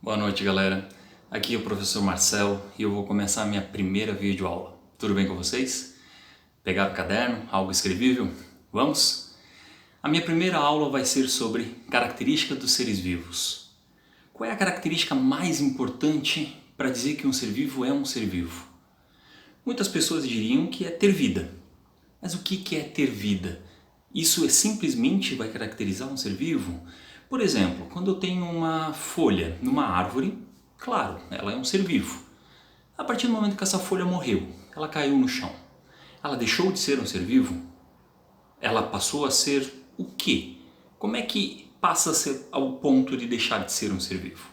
Boa noite, galera. Aqui é o professor Marcelo e eu vou começar a minha primeira videoaula. Tudo bem com vocês? Pegaram o caderno? Algo escrevível? Vamos? A minha primeira aula vai ser sobre características dos seres vivos. Qual é a característica mais importante para dizer que um ser vivo é um ser vivo? Muitas pessoas diriam que é ter vida. Mas o que é ter vida? Isso simplesmente vai caracterizar um ser vivo? Por exemplo, quando eu tenho uma folha numa árvore, claro, ela é um ser vivo. A partir do momento que essa folha morreu, ela caiu no chão, ela deixou de ser um ser vivo? Ela passou a ser o quê? Como é que passa a ser ao ponto de deixar de ser um ser vivo?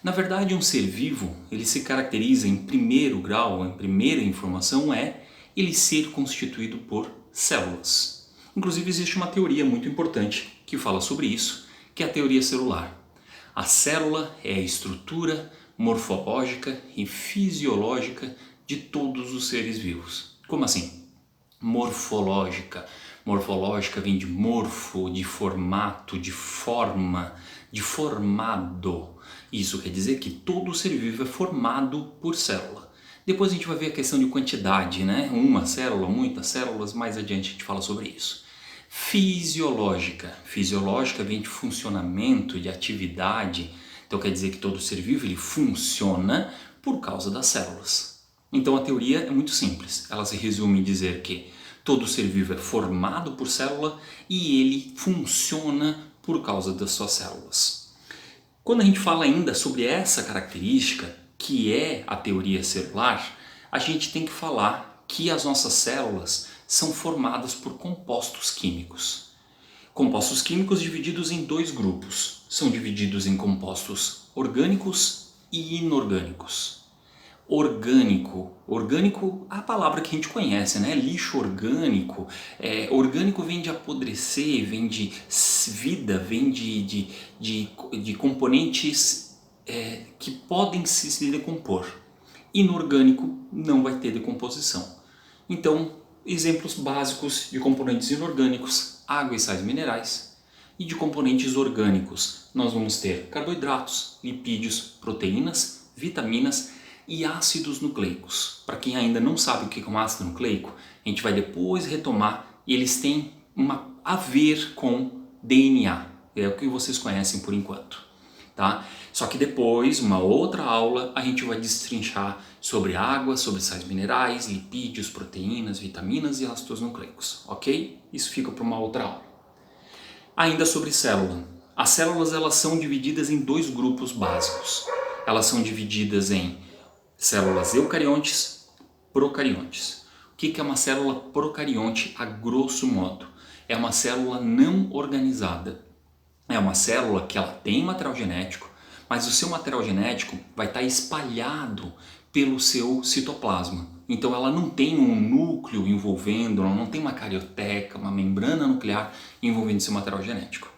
Na verdade, um ser vivo, ele se caracteriza em primeiro grau, em primeira informação, ele ser constituído por células. Inclusive existe uma teoria muito importante que fala sobre isso, que é a teoria celular. A célula é a estrutura morfológica e fisiológica de todos os seres vivos. Como assim? Morfológica. Morfológica vem de morfo, de formato, de forma, de formado. Isso quer dizer que todo ser vivo é formado por célula. Depois a gente vai ver a questão de quantidade, né? Uma célula, muitas células, mais adiante a gente fala sobre isso. Fisiológica. Fisiológica vem de funcionamento, de atividade. Então quer dizer que todo ser vivo ele funciona por causa das células. Então a teoria é muito simples. Ela se resume em dizer que todo ser vivo é formado por célula e ele funciona por causa das suas células. Quando a gente fala ainda sobre essa característica, que é a teoria celular, a gente tem que falar que as nossas células são formadas por compostos químicos. Compostos químicos divididos em dois grupos. São divididos em compostos orgânicos e inorgânicos. Orgânico, a palavra que a gente conhece, né? Lixo orgânico. Orgânico vem de apodrecer, vem de vida, vem de componentes que podem se decompor. Inorgânico não vai ter decomposição. Então, exemplos básicos de componentes inorgânicos, água e sais minerais. E de componentes orgânicos, nós vamos ter carboidratos, lipídios, proteínas, vitaminas e ácidos nucleicos. Para quem ainda não sabe o que é um ácido nucleico, a gente vai depois retomar e eles têm a ver com DNA. É o que vocês conhecem por enquanto. Tá? Só que depois, uma outra aula, a gente vai destrinchar sobre água, sobre sais minerais, lipídios, proteínas, vitaminas e ácidos nucleicos, ok? Isso fica para uma outra aula. Ainda sobre célula. As células elas são divididas em dois grupos básicos. Elas são divididas em células eucariontes, procariontes. O que é uma célula procarionte a grosso modo? É uma célula não organizada. É uma célula que ela tem material genético, mas o seu material genético vai estar espalhado pelo seu citoplasma. Então ela não tem um núcleo envolvendo, ela não tem uma carioteca, uma membrana nuclear envolvendo seu material genético.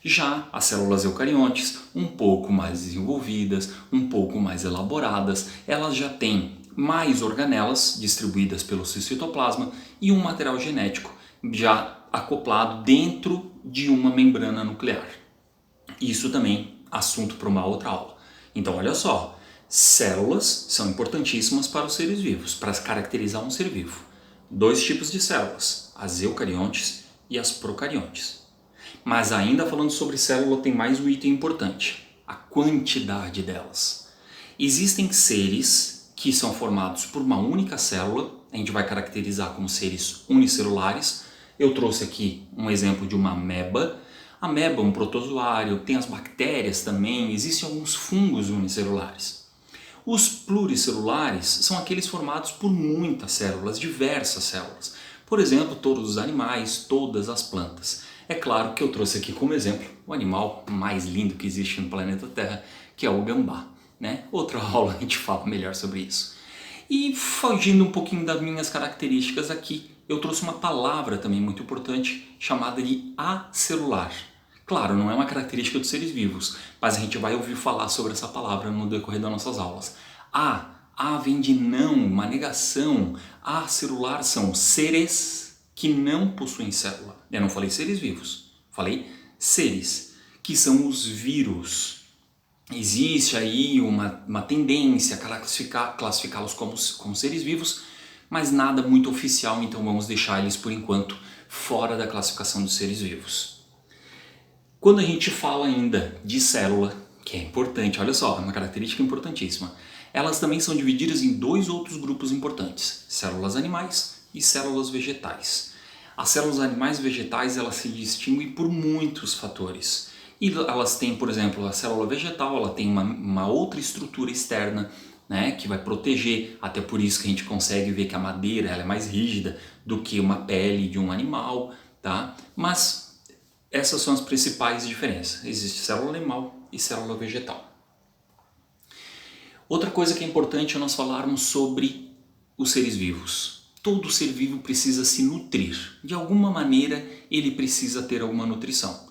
Já as células eucariontes, um pouco mais desenvolvidas, um pouco mais elaboradas, elas já têm mais organelas distribuídas pelo seu citoplasma e um material genético já acoplado dentro de uma membrana nuclear. Isso também é assunto para uma outra aula. Então olha só, células são importantíssimas para os seres vivos, para caracterizar um ser vivo. Dois tipos de células, as eucariontes e as procariontes. Mas ainda falando sobre célula tem mais um item importante, a quantidade delas. Existem seres que são formados por uma única célula, a gente vai caracterizar como seres unicelulares. Eu trouxe aqui um exemplo de uma ameba. A ameba é um protozoário, tem as bactérias também, existem alguns fungos unicelulares. Os pluricelulares são aqueles formados por muitas células, diversas células. Por exemplo, todos os animais, todas as plantas. É claro que eu trouxe aqui como exemplo o animal mais lindo que existe no planeta Terra, que é o gambá, né? Outra aula a gente fala melhor sobre isso. E fugindo um pouquinho das minhas características aqui, eu trouxe uma palavra também muito importante chamada de acelular. Claro, não é uma característica dos seres vivos, mas a gente vai ouvir falar sobre essa palavra no decorrer das nossas aulas. A vem de não, uma negação. Acelular são seres que não possuem célula. Eu não falei seres vivos, falei seres, que são os vírus. existe aí uma tendência a classificá-los como seres vivos, mas nada muito oficial, então vamos deixar eles por enquanto fora da classificação dos seres vivos. Quando a gente fala ainda de célula, que é importante, olha só, é uma característica importantíssima, elas também são divididas em dois outros grupos importantes, células animais e células vegetais. As células animais e vegetais elas se distinguem por muitos fatores. E elas têm, por exemplo, a célula vegetal, ela tem uma outra estrutura externa, né, que vai proteger, até por isso que a gente consegue ver que a madeira ela é mais rígida do que uma pele de um animal, tá? Mas essas são as principais diferenças. Existe célula animal e célula vegetal. Outra coisa que é importante é nós falarmos sobre os seres vivos. Todo ser vivo precisa se nutrir. De alguma maneira ele precisa ter alguma nutrição.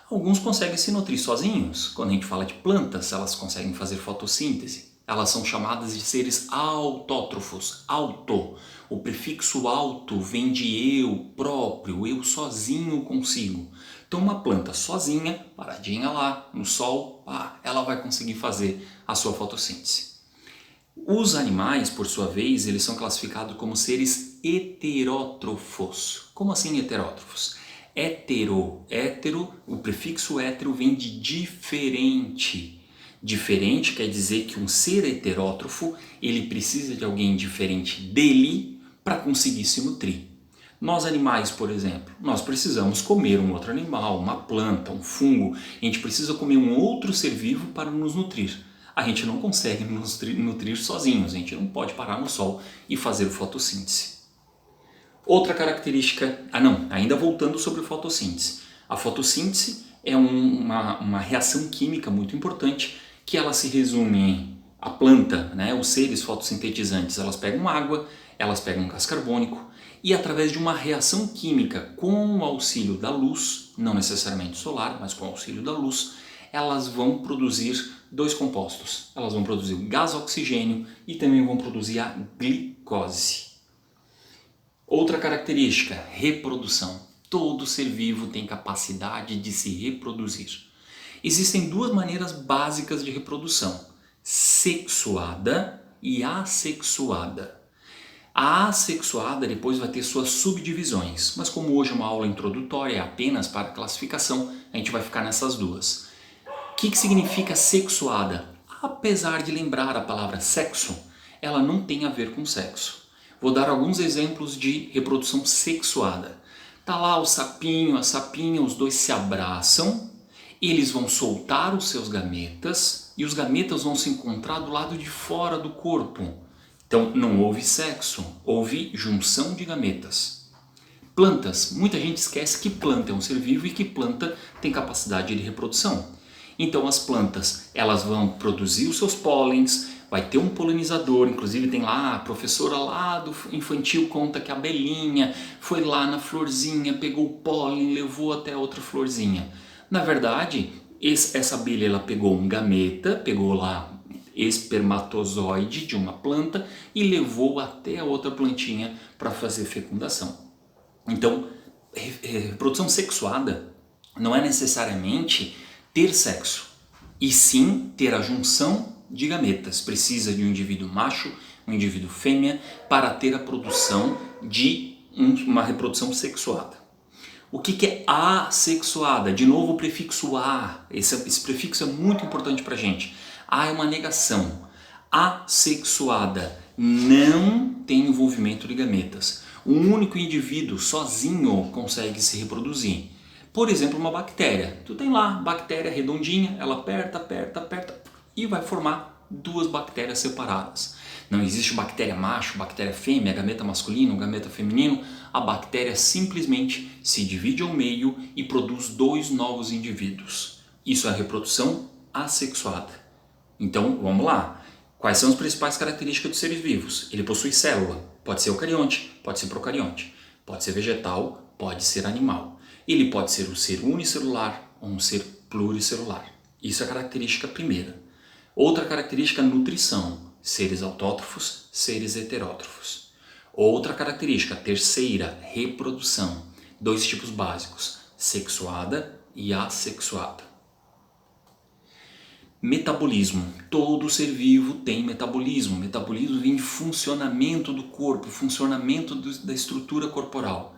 Alguns conseguem se nutrir sozinhos. Quando a gente fala de plantas, elas conseguem fazer fotossíntese. Elas são chamadas de seres autótrofos. Auto. O prefixo auto vem de eu próprio, eu sozinho consigo. Então uma planta sozinha, paradinha lá no sol, ela vai conseguir fazer a sua fotossíntese. Os animais, por sua vez, eles são classificados como seres heterótrofos. Como assim heterótrofos? Hétero, o prefixo hétero vem de diferente. Diferente quer dizer que um ser heterótrofo, ele precisa de alguém diferente dele para conseguir se nutrir. Nós animais, por exemplo, nós precisamos comer um outro animal, uma planta, um fungo. A gente precisa comer um outro ser vivo para nos nutrir. A gente não consegue nos nutrir sozinhos, a gente não pode parar no sol e fazer fotossíntese. Outra característica, ainda voltando sobre a fotossíntese. A fotossíntese é uma reação química muito importante que ela se resume em a planta, né, os seres fotossintetizantes, elas pegam água, elas pegam gás carbônico e através de uma reação química com o auxílio da luz, não necessariamente solar, mas com o auxílio da luz, elas vão produzir dois compostos. Elas vão produzir o gás oxigênio e também vão produzir a glicose. Outra característica, reprodução. Todo ser vivo tem capacidade de se reproduzir. Existem duas maneiras básicas de reprodução, sexuada e assexuada. A assexuada depois vai ter suas subdivisões, mas como hoje é uma aula introdutória, é apenas para classificação, a gente vai ficar nessas duas. O que significa sexuada? Apesar de lembrar a palavra sexo, ela não tem a ver com sexo. Vou dar alguns exemplos de reprodução sexuada. Tá lá o sapinho, a sapinha, os dois se abraçam, eles vão soltar os seus gametas e os gametas vão se encontrar do lado de fora do corpo. Então não houve sexo, houve junção de gametas. Plantas, muita gente esquece que planta é um ser vivo e que planta tem capacidade de reprodução. Então as plantas, elas vão produzir os seus pólens, vai ter um polinizador, inclusive tem lá a professora lá do infantil conta que a abelhinha foi lá na florzinha, pegou o pólen, levou até a outra florzinha. Na verdade, essa abelha ela pegou um gameta, pegou lá espermatozoide de uma planta e levou até a outra plantinha para fazer fecundação. Então, reprodução sexuada não é necessariamente ter sexo, e sim ter a junção de gametas. Precisa de um indivíduo macho, um indivíduo fêmea, para ter a produção de uma reprodução sexuada. O que é assexuada? De novo o prefixo a, esse prefixo é muito importante para a gente. A é uma negação. Assexuada não tem envolvimento de gametas. Um único indivíduo sozinho consegue se reproduzir. Por exemplo, uma bactéria. Tu tem lá, bactéria redondinha, ela aperta, aperta, aperta e vai formar duas bactérias separadas. Não existe bactéria macho, bactéria fêmea, gameta masculino, gameta feminino. A bactéria simplesmente se divide ao meio e produz dois novos indivíduos. Isso é a reprodução assexuada. Então, vamos lá. Quais são as principais características dos seres vivos? Ele possui célula. Pode ser eucarionte, pode ser procarionte. Pode ser vegetal, pode ser animal. Ele pode ser um ser unicelular ou um ser pluricelular. Isso é a característica primeira. Outra característica, nutrição. Seres autótrofos, seres heterótrofos. Outra característica, terceira, reprodução. Dois tipos básicos, sexuada e assexuada. Metabolismo. Todo ser vivo tem metabolismo. Metabolismo vem de funcionamento do corpo, funcionamento da estrutura corporal.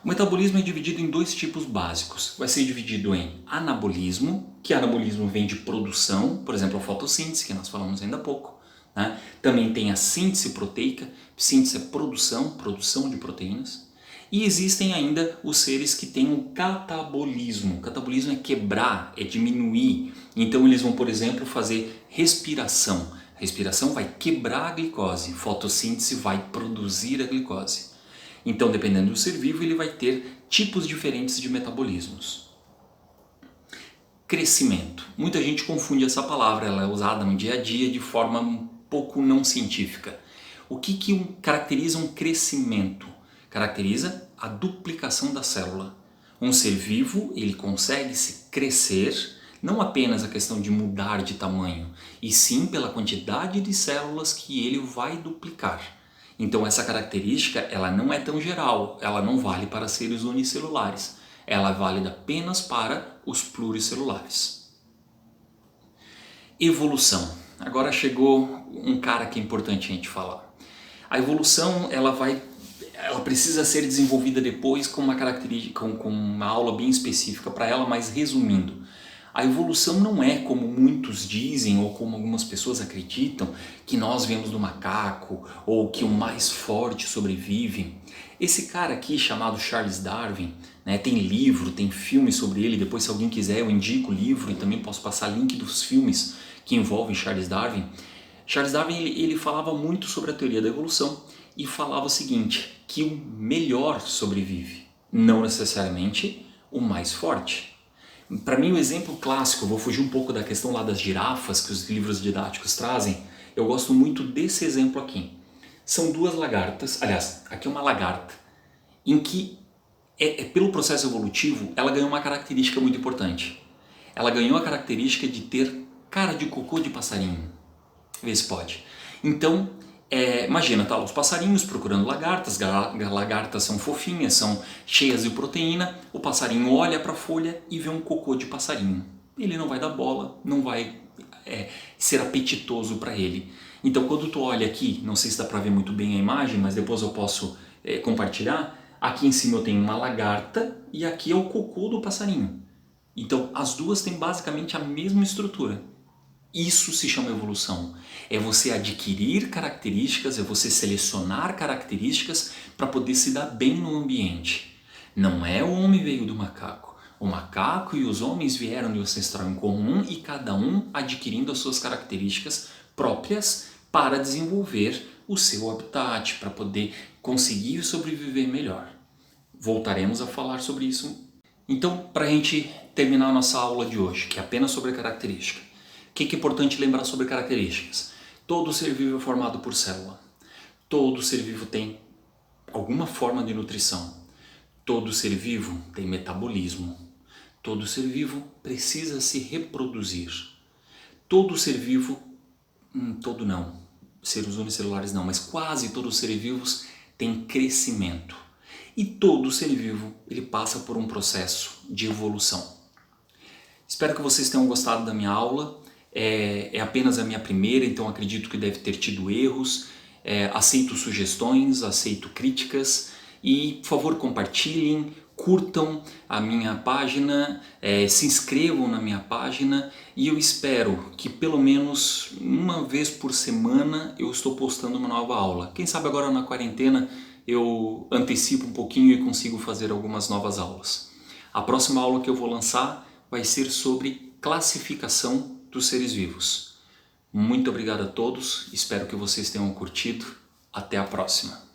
O metabolismo é dividido em dois tipos básicos. Vai ser dividido em anabolismo, que anabolismo vem de produção, por exemplo, a fotossíntese, que nós falamos ainda há pouco. Né? Também tem a síntese proteica, síntese é produção de proteínas. E existem ainda os seres que têm um catabolismo. Catabolismo é quebrar, é diminuir. Então eles vão, por exemplo, fazer respiração. A respiração vai quebrar a glicose, fotossíntese vai produzir a glicose. Então, dependendo do ser vivo, ele vai ter tipos diferentes de metabolismos. Crescimento. Muita gente confunde essa palavra, ela é usada no dia a dia de forma um pouco não científica. O que caracteriza um crescimento? Caracteriza a duplicação da célula. Um ser vivo, ele consegue se crescer, não apenas a questão de mudar de tamanho, e sim pela quantidade de células que ele vai duplicar. Então essa característica ela não é tão geral, ela não vale para seres unicelulares, ela é válida apenas para os pluricelulares. Evolução. Agora chegou um cara que é importante a gente falar. A evolução ela precisa ser desenvolvida depois com uma característica, com uma aula bem específica para ela, mas resumindo. A evolução não é como muitos dizem ou como algumas pessoas acreditam que nós viemos do macaco ou que o mais forte sobrevive. Esse cara aqui chamado Charles Darwin, né, tem livro, tem filme sobre ele, depois se alguém quiser eu indico o livro e também posso passar link dos filmes que envolvem Charles Darwin. Charles Darwin ele falava muito sobre a teoria da evolução e falava o seguinte, que o melhor sobrevive, não necessariamente o mais forte. Para mim o exemplo clássico, eu vou fugir um pouco da questão lá das girafas que os livros didáticos trazem, eu gosto muito desse exemplo aqui. São duas lagartas, aliás, aqui é uma lagarta, em que pelo processo evolutivo ela ganhou uma característica muito importante. Ela ganhou a característica de ter cara de cocô de passarinho. Vê se pode. Então, imagina, tá lá os passarinhos procurando lagartas, lagartas são fofinhas, são cheias de proteína, o passarinho olha para a folha e vê um cocô de passarinho. Ele não vai dar bola, não vai ser apetitoso para ele. Então quando tu olha aqui, não sei se dá para ver muito bem a imagem, mas depois eu posso compartilhar, aqui em cima eu tenho uma lagarta e aqui é o cocô do passarinho. Então as duas têm basicamente a mesma estrutura. Isso se chama evolução. É você adquirir características, é você selecionar características para poder se dar bem no ambiente. Não é o homem veio do macaco. O macaco e os homens vieram de um ancestral em comum e cada um adquirindo as suas características próprias para desenvolver o seu habitat, para poder conseguir sobreviver melhor. Voltaremos a falar sobre isso. Então, para a gente terminar a nossa aula de hoje, que é apenas sobre característica, o que é importante lembrar sobre características? Todo ser vivo é formado por célula. Todo ser vivo tem alguma forma de nutrição. Todo ser vivo tem metabolismo. Todo ser vivo precisa se reproduzir. Todo ser vivo, todo não, seres unicelulares não, mas quase todos os seres vivos têm crescimento. E todo ser vivo ele passa por um processo de evolução. Espero que vocês tenham gostado da minha aula. É apenas a minha primeira, então acredito que deve ter tido erros. Aceito sugestões, aceito críticas e, por favor, compartilhem, curtam a minha página, se inscrevam na minha página e eu espero que pelo menos uma vez por semana eu estou postando uma nova aula. Quem sabe agora na quarentena eu antecipo um pouquinho e consigo fazer algumas novas aulas. A próxima aula que eu vou lançar vai ser sobre classificação dos seres vivos. Muito obrigado a todos, espero que vocês tenham curtido. Até a próxima!